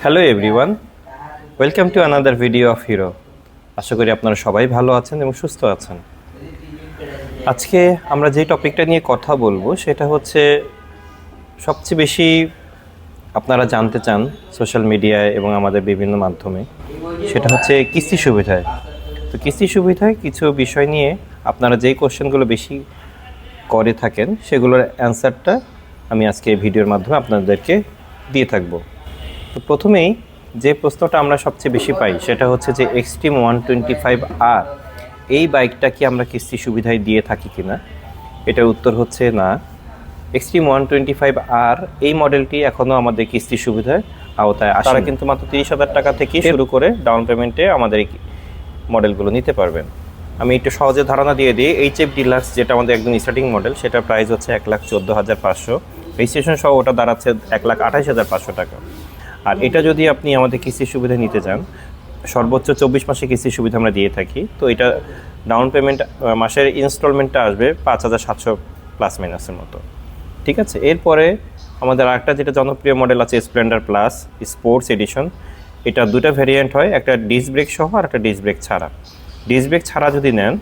Hello everyone, welcome to another video of hero. আশা করি আপনারা সবাই ভালো আছেন এবং সুস্থ আছেন। আজকে আমরা যে টপিকটা নিয়ে কথা বলবো সেটা হচ্ছে সবচেয়ে বেশি আপনারা জানতে চান সোশ্যাল মিডিয়ায় এবং আমাদের বিভিন্ন মাধ্যমে, সেটা হচ্ছে কিস্তি সুবিধায়। তো কিস্তি সুবিধায় কিছু বিষয় নিয়ে আপনারা যেই কোশ্চেনগুলো বেশি করে থাকেন সেগুলোর অ্যান্সারটা আমি আজকে ভিডিওর মাধ্যমে আপনাদেরকে দিয়ে থাকবো। তো প্রথমেই যে প্রশ্নটা আমরা সবচেয়ে বেশি পাই সেটা হচ্ছে যে এক্সট্রিম 125R এই বাইকটা কি আমরা কিস্তি সুবিধায় দিয়ে থাকি কিনা। এটার উত্তর হচ্ছে না। এক্সট্রিম 125R এই মডেলটি এখনও আমাদের কিস্তি সুবিধায় আওতায় আসে। তারা কিন্তু মাত্র 30,000 টাকা থেকে শুরু করে ডাউন পেমেন্টে আমাদের এই মডেলগুলো নিতে পারবেন। আমি একটু সহজে ধারণা দিয়ে দিই। HF ডিলাক্স যেটা আমাদের একদম স্টার্টিং মডেল, সেটার প্রাইস হচ্ছে 1,14,500, রেজিস্ট্রেশন সহ ওটা দাঁড়াচ্ছে 1,28,500 টাকা। আর এটা যদি আপনি আমাদের কিস্তির সুবিধা নিতে চান, সর্বোচ্চ 24 মাসে কিস্তির সুবিধা আমরা দিয়ে থাকি। তো এটা ডাউন পেমেন্ট মাসের ইনস্টলমেন্টটা আসবে 5,700 প্লাস মাইনাসের মতো। ঠিক আছে, এরপরে আমাদের আরেকটা যেটা জনপ্রিয় মডেল আছে স্প্লেন্ডার প্লাস স্পোর্টস এডিশন। এটা দুটো ভেরিয়েন্ট হয়, একটা ডিস্ক ব্রেক সহ আর একটা ডিস্ক ব্রেক ছাড়া। ডিস্ক ব্রেক ছাড়া যদি নেন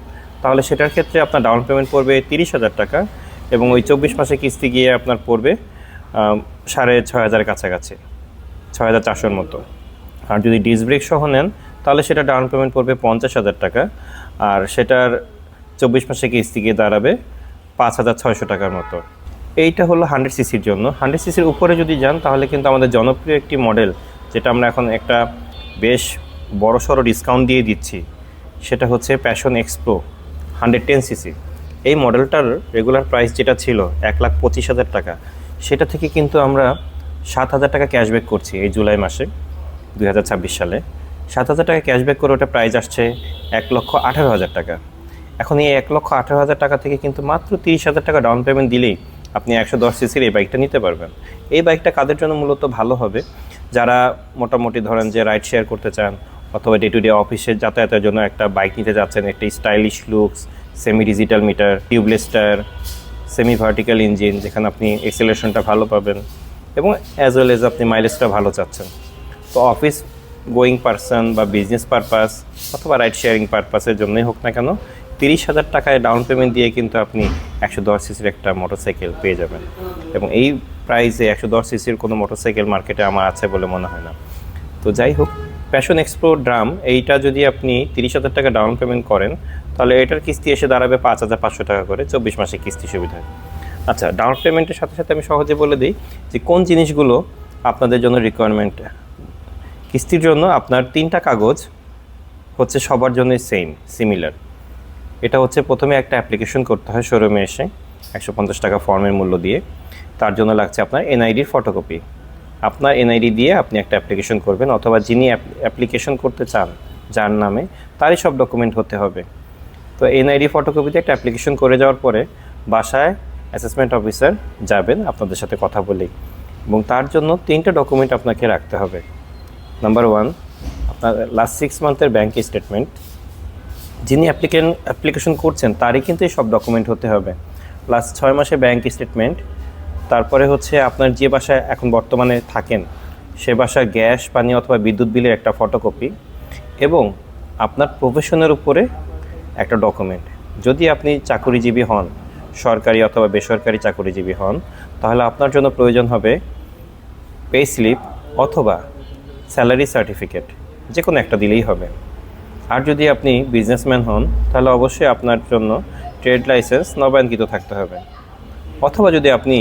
তাহলে সেটার ক্ষেত্রে আপনার ডাউন পেমেন্ট পড়বে 30,000 টাকা এবং ওই 24 মাসে কিস্তি গিয়ে আপনার পড়বে 6,500 কাছাকাছি, 6,400-র মতো। আর যদি ডিস্ক ব্রেক সহ নেন তাহলে সেটা ডাউন পেমেন্ট পড়বে 50,000 টাকা, আর সেটার 24 মাসে কিস্তি গিয়ে দাঁড়াবে 5,600 টাকার মতো। এইটা হলো 100 সিসির জন্য। 100 সিসির উপরে যদি যান তাহলে কিন্তু আমাদের জনপ্রিয় একটি মডেল, যেটা আমরা এখন একটা বেশ বড়সড় ডিসকাউন্ট দিয়ে দিচ্ছি, সেটা হচ্ছে প্যাশন এক্স প্রো 110 সিসি। এই মডেলটার রেগুলার প্রাইস যেটা ছিল 1,25,000 টাকা, সেটা থেকে কিন্তু আমরা 7,000 টাকা ক্যাশব্যাক করছি এই জুলাই মাসে 2026 সালে। 7,000 টাকা ক্যাশব্যাক করে ওটা প্রাইস আসছে 1,18,000 টাকা। এখন এই 1,18,000 টাকা থেকে কিন্তু মাত্র 30,000 টাকা ডাউন পেমেন্ট দিলেই আপনি 110 সিসির এই বাইকটা নিতে পারবেন। এই বাইকটা কাদের জন্য মূলত ভালো হবে? যারা মোটামুটি ধরেন যে রাইড শেয়ার করতে চান অথবা ডে টু ডে অফিসে যাতায়াতের জন্য একটা বাইক নিতে যাচ্ছেন, একটা stylish looks, semi digital meter, tubeless tyre, semi vertical engine, যেখানে আপনি এক্সেলারেশনটা ভালো পাবেন এবং অ্যাজ ওয়েল এজ আপনি মাইলেজটা ভালো চাচ্ছেন। তো অফিস গোয়িং পারসন বা বিজনেস পারপাস অথবা রাইড শেয়ারিং পারপাসের জন্যই হোক না কেন, 30,000 টাকায় ডাউন পেমেন্ট দিয়ে কিন্তু আপনি 110 সিসির একটা মোটরসাইকেল পেয়ে যাবেন। এবং এই প্রাইসে 110 সিসির কোনো মোটরসাইকেল মার্কেটে আমার আছে বলে মনে হয় না। তো যাই হোক, প্যাশন এক্সপ্রো ড্রাম এইটা যদি আপনি 30,000 টাকা ডাউন পেমেন্ট করেন তাহলে এটার কিস্তি এসে দাঁড়াবে 5,500 টাকা করে 24 মাসে কিস্তি সুবিধায়। আচ্ছা, ডাউন পেমেন্টের সাথে সাথে আমি সহজে বলে দিই যে কোন জিনিসগুলো আপনাদের জন্য রিকোয়ারমেন্ট। কিস্তির জন্য আপনার 3টা কাগজ হচ্ছে সবার জন্য সিমিলার। এটা হচ্ছে প্রথমে একটা অ্যাপ্লিকেশন করতে হয় শোরুমে এসে 150 টাকা ফর্মের মূল্য দিয়ে। তার জন্য লাগছে আপনার এনআইডির ফটোকপি। আপনার এনআইডি দিয়ে আপনি একটা অ্যাপ্লিকেশন করবেন, অথবা যিনি অ্যাপ্লিকেশন করতে চান যার নামে তারই সব ডকুমেন্ট হতে হবে। তো এনআইডি ফটোকপিতে একটা অ্যাপ্লিকেশন করে যাওয়ার পরে বাসায় অ্যাসেসমেন্ট অফিসার যাবেন আপনাদের সাথে কথা বলেই, এবং তার জন্য 3টা ডকুমেন্ট আপনাকে রাখতে হবে। নাম্বার 1, আপনার লাস্ট 6 মান্থের ব্যাঙ্ক স্টেটমেন্ট। যিনি অ্যাপ্লিকেশন করছেন তারই কিন্তু এই সব ডকুমেন্ট হতে হবে। লাস্ট 6 মাসে ব্যাঙ্ক স্টেটমেন্ট, তারপরে হচ্ছে আপনার যে বাসায় এখন বর্তমানে থাকেন সে বাসার গ্যাস, পানি অথবা বিদ্যুৎ বিলের একটা ফটোকপি, এবং আপনার প্রফেশনের উপরে একটা ডকুমেন্ট। যদি আপনি চাকুরিজীবী হন, সরকারি অথবা বেসরকারি চাকুরিজীবী হন, তাহলে আপনার জন্য প্রয়োজন হবে পে স্লিপ অথবা স্যালারি সার্টিফিকেট, যে কোনো একটা দিলেই হবে। আর যদি আপনি বিজনেসম্যান হন তাহলে অবশ্যই আপনার জন্য ট্রেড লাইসেন্স নবায়নকৃত থাকতে হবে। অথবা যদি আপনি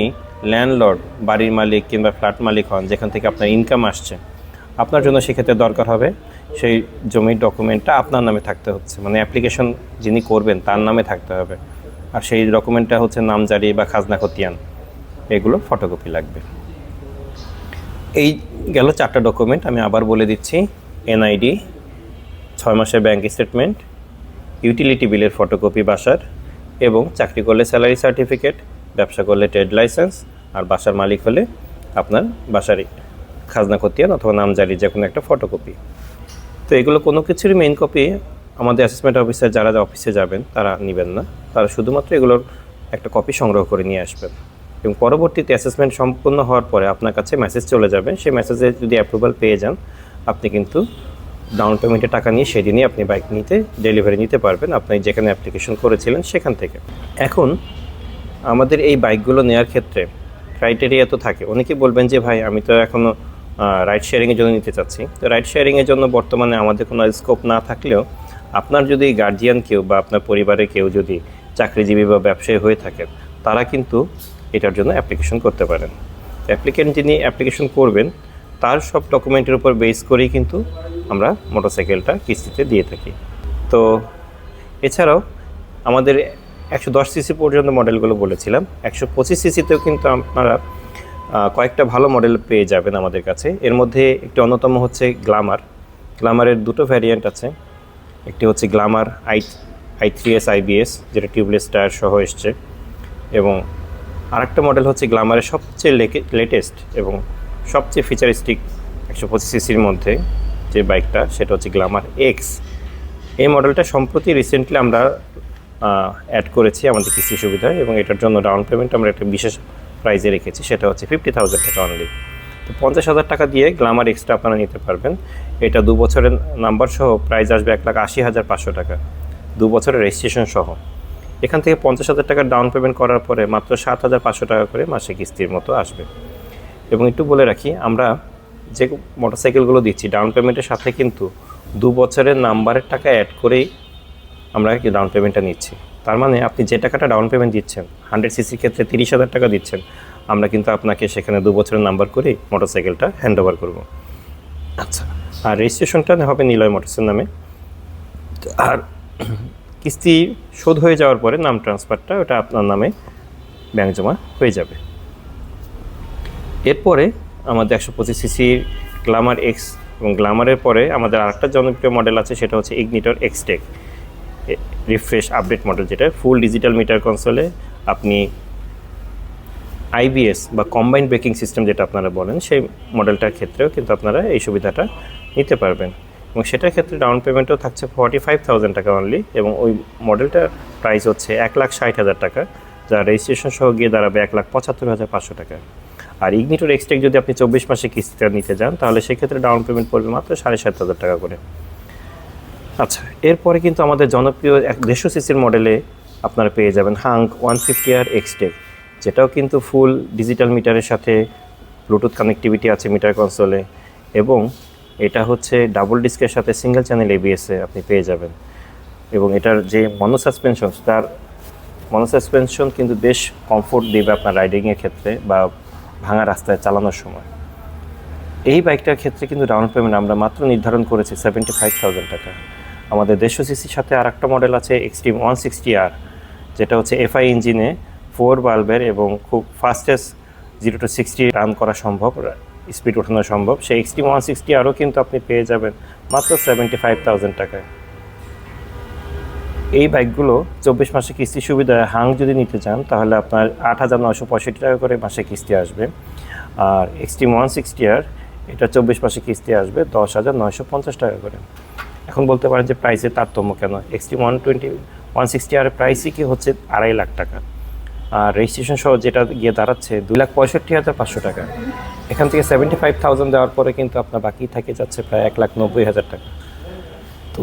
ল্যান্ডলর্ড, বাড়ির মালিক কিংবা ফ্ল্যাট মালিক হন যেখান থেকে আপনার ইনকাম আসছে, আপনার জন্য সেক্ষেত্রে দরকার হবে সেই জমির ডকুমেন্টটা আপনার নামে থাকতে হচ্ছে, মানে অ্যাপ্লিকেশন যিনি করবেন তার নামে থাকতে হবে। আর সেই ডকুমেন্টটা হচ্ছে নামজারি বা খাজনা খতিয়ান, এগুলো ফটোকপি লাগবে। এই গেল 4টা ডকুমেন্ট। আমি আবার বলে দিচ্ছি: এনআইডি, 6 মাসের ব্যাঙ্ক স্টেটমেন্ট, ইউটিলিটি বিলের ফটোকপি বাসার, এবং চাকরি করলে স্যালারি সার্টিফিকেট, ব্যবসা করলে ট্রেড লাইসেন্স, আর বাসার মালিক হলে আপনার বাসারই খাজনা খতিয়ান অথবা নামজারি যে কোনো একটা ফটোকপি। তো এগুলো কোনো কিছুরই মেইন কপি আমাদের অ্যাসেসমেন্ট অফিসার যারা অফিসে যাবেন তারা নেবেন না, তারা শুধুমাত্র এগুলোর একটা কপি সংগ্রহ করে নিয়ে আসবেন। এবং পরবর্তীতে অ্যাসেসমেন্ট সম্পূর্ণ হওয়ার পরে আপনার কাছে মেসেজ চলে যাবে। সেই মেসেজে যদি অ্যাপ্রুভাল পেয়ে যান, আপনি কিন্তু ডাউন পেমেন্টের টাকা নিয়ে সেদিনই আপনি বাইক ডেলিভারি নিতে পারবেন আপনি যেখানে অ্যাপ্লিকেশন করেছিলেন সেখান থেকে। এখন আমাদের এই বাইকগুলো নেওয়ার ক্ষেত্রে ক্রাইটেরিয়া তো থাকে। অনেকেই বলবেন যে ভাই আমি তো এখনও রাইড শেয়ারিংয়ের জন্য নিতে চাচ্ছি। তো রাইড শেয়ারিংয়ের জন্য বর্তমানে আমাদের কোনো স্কোপ না থাকলেও আপনার যদি গার্জিয়ান কেউ বা আপনার পরিবারের কেউ যদি চাকরিজীবী বা ব্যবসায়ী হয়ে থাকেন, তারা কিন্তু এটার জন্য অ্যাপ্লিকেশন করতে পারেন। অ্যাপ্লিকেন্ট যিনি অ্যাপ্লিকেশন করবেন তার সব ডকুমেন্টের উপর বেস করেই কিন্তু আমরা মোটরসাইকেলটা কিস্তিতে দিয়ে থাকি। তো এছাড়াও আমাদের 110 সিসি পর্যন্ত মডেলগুলো বলেছিলাম, 125 সিসিতেও কিন্তু আপনারা কয়েকটা ভালো মডেল পেয়ে যাবেন আমাদের কাছে। এর মধ্যে একটি অন্যতম হচ্ছে গ্লামারের দুটো ভ্যারিয়েন্ট আছে। একটি হচ্ছে গ্লামার i3s IBS, যেটা টিউবলেস টায়ার সহ এসছে, এবং আরেকটা মডেল হচ্ছে গ্লামারের সবচেয়ে লেটেস্ট এবং সবচেয়ে ফিচারিস্টিক 125 সিসির মধ্যে যে বাইকটা, সেটা হচ্ছে গ্লামার এক্স। এই মডেলটা সম্প্রতি রিসেন্টলি আমরা অ্যাড করেছি আমাদের কিস্তি সুবিধায়, এবং এটার জন্য ডাউন পেমেন্ট আমরা একটা বিশেষ প্রাইজে রেখেছি, সেটা হচ্ছে 50,000 টাকা অনলি। তো 50,000 টাকা দিয়ে গ্লামার এক্সটা আপনারা নিতে পারবেন। এটা 2 বছরের নাম্বার সহ প্রাইস আসবে 1,80,500 টাকা, 2 বছরের রেজিস্ট্রেশন সহ। এখান থেকে 50,000 টাকা ডাউন পেমেন্ট করার পরে মাত্র 7,500 টাকা করে মাসে কিস্তির মতো আসবে। এবং একটু বলে রাখি, আমরা যে মোটরসাইকেলগুলো দিচ্ছি ডাউন পেমেন্টের সাথে কিন্তু 2 বছরের নাম্বারের টাকা অ্যাড করেই আমরা ডাউন পেমেন্টটা নিচ্ছি। তার মানে আপনি যে টাকাটা ডাউন পেমেন্ট দিচ্ছেন, 100 সিসির ক্ষেত্রে 30,000 টাকা দিচ্ছেন, আমরা কিন্তু আপনাকে সেখানে 2 বছরের নাম্বার করেই মোটরসাইকেলটা হ্যান্ড ওভার করবো। আচ্ছা, আর রেজিস্ট্রেশনটা হবে নিলয় মোটরসের নামে। আর কিস্তি শোধ হয়ে যাওয়ার পরে নাম ট্রান্সফারটা ওটা আপনার নামে ব্যাংক জমা হয়ে যাবে। এরপরে আমাদের 125 সিসির গ্লামার এক্স, এবং গ্লামারের পরে আমাদের আরেকটা জনপ্রিয় মডেল আছে, সেটা হচ্ছে ignitor Xtec refresh update model, যেটা ফুল ডিজিটাল মিটার কনসোলে আপনি IBS বা কম্বাইন্ড ব্রেকিং সিস্টেম যেটা আপনারা বলেন, সেই মডেলটার ক্ষেত্রেও কিন্তু আপনারা এই সুবিধাটা নিতে পারবেন। এবং সেটার ক্ষেত্রে ডাউন পেমেন্টও থাকছে 45,000 টাকা অনলি, এবং ওই মডেলটার প্রাইস হচ্ছে 1,60,000 টাকা, যা রেজিস্ট্রেশন সহ গিয়ে দাঁড়াবে 1,75,500 টাকা। আর ইগনিটর এক্সটেক যদি আপনি 24 মাসে কিস্তিতে নিতে যান, তাহলে সেক্ষেত্রে ডাউন পেমেন্ট পড়বে মাত্র 7,500 টাকা করে। আচ্ছা, এরপরে কিন্তু আমাদের জনপ্রিয় 150 সিসির মডেলে আপনারা পেয়ে যাবেন হাং 150R এক্সটেক, যেটাও কিন্তু ফুল ডিজিটাল মিটারের সাথে ব্লুটুথ কানেক্টিভিটি আছে মিটার কনসোলে, এবং এটা হচ্ছে ডাবল ডিস্কের সাথে সিঙ্গেল চ্যানেল ABS-এ আপনি পেয়ে যাবেন। এবং এটার যে মনোসাসপেনশন কিন্তু বেশ কমফোর্ট দেবে আপনার রাইডিংয়ের ক্ষেত্রে বা ভাঙা রাস্তায় চালানোর সময়। এই বাইকটার ক্ষেত্রে কিন্তু ডাউন পেমেন্ট আমরা মাত্র নির্ধারণ করেছি 75,000 টাকা। আমাদের 150 সিসির সাথে আরেকটা মডেল আছে এক্সট্রিম 160R, যেটা হচ্ছে FI ইঞ্জিনে 4 বাল্বের এবং খুব ফাস্টেস্ট 0 to 60 রান করা সম্ভব, স্পিড ওঠানো সম্ভব। সেই এক্সট্রিম 160Rও কিন্তু আপনি পেয়ে যাবেন মাত্র 75,000 টাকায়। এই বাইকগুলো 24 মাসে কিস্তি সুবিধায় হাং যদি নিতে চান, তাহলে আপনার 8,965 টাকা করে মাসে কিস্তি আসবে। আর এক্সট্রিম 160R এটা 24 মাসে কিস্তি আসবে 10,950 টাকা করে। এখন বলতে পারেন যে প্রাইসের তারতম্য কেন? এক্সট্রিম 160R প্রাইসই কি হচ্ছে 2.5 লাখ টাকা, আর রেজিস্ট্রেশন সহ যেটা গিয়ে দাঁড়াচ্ছে 2,65,500 টাকা। এখান থেকে 75,000 দেওয়ার পরে কিন্তু আপনার বাকি থাকে যাচ্ছে প্রায় 1,90,000 টাকা। তো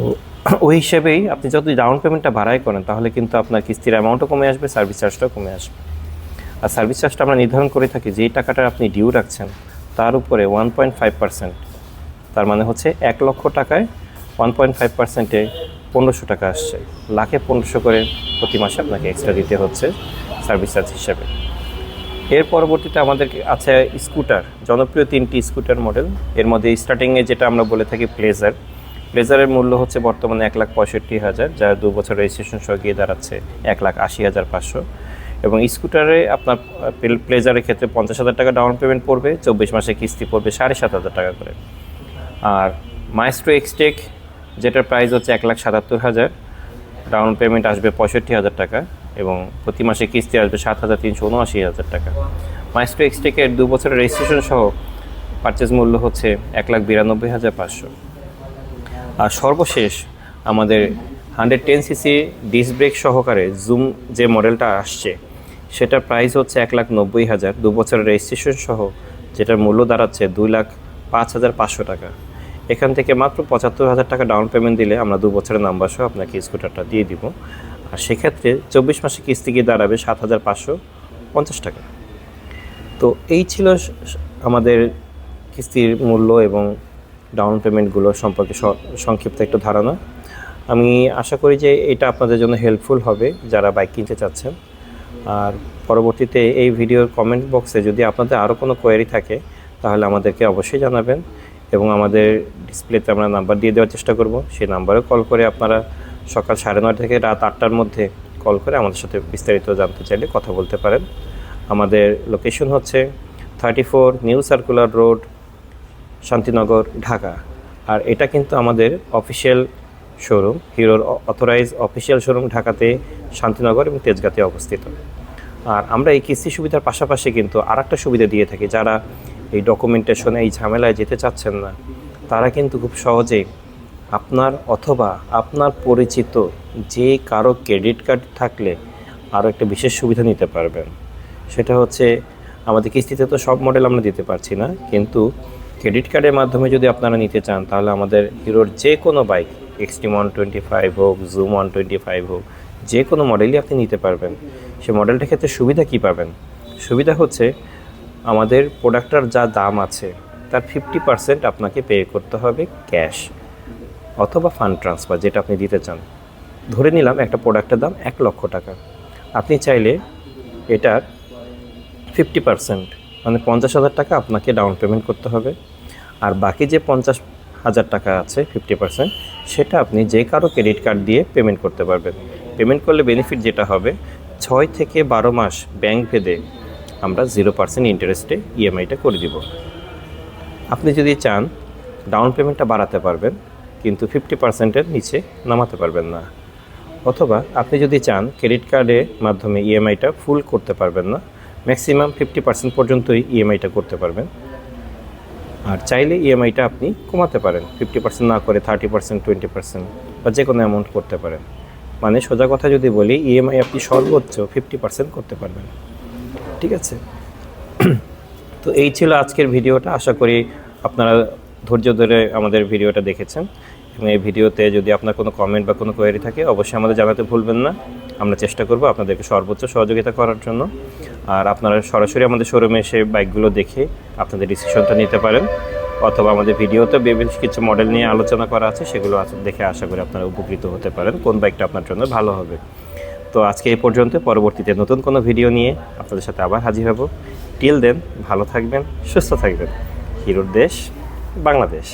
ওই হিসেবেই আপনি যদি ডাউন পেমেন্টটা বাড়াই করেন, তাহলে কিন্তু আপনার কিস্তির অ্যামাউন্টও কমে আসবে, সার্ভিস চার্জটাও কমে আসবে। আর সার্ভিস চার্জটা আমরা নির্ধারণ করে থাকি যেই টাকাটা আপনি ডিউ রাখছেন তার উপরে 1.5%, তার মানে হচ্ছে 1 লক্ষ টাকায় 1.5%-এ 1,500 টাকা আসছে, লাখে 1,500 করে প্রতি মাসে আপনাকে এক্সট্রা দিতে হচ্ছে সার্ভিস চার্জ হিসাবে। এর পরবর্তীতে আমাদের আছে স্কুটার, জনপ্রিয় 3টি স্কুটার মডেল। এর মধ্যে স্টার্টিংয়ে যেটা আমরা বলে থাকি প্লেজারের মূল্য হচ্ছে বর্তমানে 1,65,000, যা 2 বছর রেজিস্ট্রেশন সহ গিয়ে দাঁড়াচ্ছে 1,80,500। এবং স্কুটারে আপনার প্লেজারের ক্ষেত্রে 50,000 টাকা ডাউন পেমেন্ট পড়বে, 24 মাসে কিস্তি পড়বে 7,500 টাকা করে। আর মাইস্ট্রো এক্সটেক, যেটার প্রাইস হচ্ছে 1,77,000, ডাউন পেমেন্ট আসবে 65,000 টাকা এবং প্রতি মাসে কিস্তি আসবে 7,379,000 টাকা। মাইস্ট্রো এক্সটেকের 2 বছরের রেজিস্ট্রেশন সহ পারচেজ মূল্য হচ্ছে 1,92,500। আর সর্বশেষ আমাদের 110 সিসি ডিস্ক ব্রেক সহকারে জুম যে মডেলটা আসছে, সেটার প্রাইস হচ্ছে 1,90,000, 2 বছরের রেজিস্ট্রেশন সহ, যেটার মূল্য দাঁড়াচ্ছে 2,05,500 টাকা। এখান থেকে মাত্র 75,000 টাকা ডাউন পেমেন্ট দিলে আমরা 2 বছরের নাম্বার সহ আপনাকে স্কুটারটা দিয়ে দিব। আর সেক্ষেত্রে 24 মাসে কিস্তি গিয়ে দাঁড়াবে 7,550 টাকা। তো এই ছিল আমাদের কিস্তির মূল্য এবং ডাউন পেমেন্টগুলো সম্পর্কে সংক্ষিপ্ত একটু ধারণা। আমি আশা করি যে এটা আপনাদের জন্য হেল্পফুল হবে যারা বাইক কিনতে চাচ্ছেন। আর পরবর্তীতে এই ভিডিওর কমেন্ট বক্সে যদি আপনাদের আরও কোনো কোয়েরি থাকে তাহলে আমাদেরকে অবশ্যই জানাবেন, এবং আমাদের ডিসপ্লেতে আমরা নাম্বার দিয়ে দেওয়ার চেষ্টা করব। সেই নাম্বারে কল করে আপনারা সকাল 9:30 থেকে রাত 8টার মধ্যে কল করে আমাদের সাথে বিস্তারিত জানতে চাইলে কথা বলতে পারেন। আমাদের লোকেশন হচ্ছে 34 new circular road, Shantinagar, Dhaka. আর এটা কিন্তু আমাদের অফিসিয়াল শোরুম, হিরোর অথরাইজ অফিসিয়াল শোরুম ঢাকাতে, শান্তিনগর এবং তেজগাঁতে অবস্থিত। আর আমরা এই কিস্তি সুবিধার পাশাপাশি কিন্তু আরেকটা সুবিধা দিয়ে থাকি। যারা এই ডকুমেন্টেশনে এই ঝামেলায় যেতে চাচ্ছেন না, তারা কিন্তু খুব সহজেই আপনার অথবা আপনার পরিচিত যে কারো ক্রেডিট কার্ড থাকলে আরও একটা বিশেষ সুবিধা নিতে পারবেন। সেটা হচ্ছে, আমাদের কিস্তিতে তো সব মডেল আমরা দিতে পারছি না, কিন্তু ক্রেডিট কার্ডের মাধ্যমে যদি আপনারা নিতে চান তাহলে আমাদের হিরোর যে কোনো বাইক, এক্সট্রিম 125 হোক, জুম 125 হোক, যে কোনো মডেলই আপনি নিতে পারবেন। সে মডেলটার ক্ষেত্রে সুবিধা কী পাবেন? সুবিধা হচ্ছে আমাদের প্রোডাক্টটার যা দাম আছে তার 50% আপনাকে পে করতে হবে ক্যাশ অথবা ফান্ড ট্রান্সফার, যেটা আপনি দিতে চান। ধরে নিলাম একটা প্রোডাক্টের দাম 1 লক্ষ টাকা, আপনি চাইলে এটার 50% মানে 50,000 টাকা আপনাকে ডাউন পেমেন্ট করতে হবে। আর বাকি যে 50,000 টাকা আছে 50%, সেটা আপনি যে কারো ক্রেডিট কার্ড দিয়ে পেমেন্ট করতে পারবেন। পেমেন্ট করলে বেনিফিট যেটা হবে, 6 থেকে 12 মাস ব্যাংক ভেদে আমরা 0% ইন্টারেস্টে ইএমআইটা করে দিব। আপনি যদি চান ডাউন পেমেন্টটা বাড়াতে পারবেন, কিন্তু 50%-এর নিচে নামাতে পারবেন না। অথবা আপনি যদি চান ক্রেডিট কার্ডের মাধ্যমে ইএমআইটা ফুল করতে পারবেন না, ম্যাক্সিমাম 50% পর্যন্তই ইএমআইটা করতে পারবেন। আর চাইলে ইএমআইটা আপনি কমাতে পারেন, 50% না করে 30%, 20% বা যে কোনো অ্যামাউন্ট করতে পারেন। মানে সোজা কথা যদি বলি, ইএমআই আপনি সর্বোচ্চ 50% করতে পারবেন। ঠিক আছে? তো এই ছিল আজকের ভিডিওটা। আশা করি আপনারা ধৈর্য ধরে আমাদের ভিডিওটা দেখেছেন, এবং এই ভিডিওতে যদি আপনার কোনো কমেন্ট বা কোনো কোয়েরি থাকে অবশ্যই আমাদের জানাতে ভুলবেন না। আমরা চেষ্টা করব আপনাদেরকে সর্বোচ্চ সহযোগিতা করার জন্য। আর আপনারা সরাসরি আমাদের শোরুমে এসে বাইকগুলো দেখে আপনাদের ডিসিশনটা নিতে পারেন, অথবা আমাদের ভিডিওতে বেশ কিছু মডেল নিয়ে আলোচনা করা আছে, সেগুলো দেখে আশা করি আপনারা উপকৃত হতে পারেন কোন বাইকটা আপনার জন্য ভালো হবে। তো আজকে এই পর্যন্ত, পরবর্তীতে নতুন কোনো ভিডিও নিয়ে আপনাদের সাথে আবার হাজির হব। টিল দেন ভালো থাকবেন, সুস্থ থাকবেন। হিরোর দেশ, বাংলাদেশ।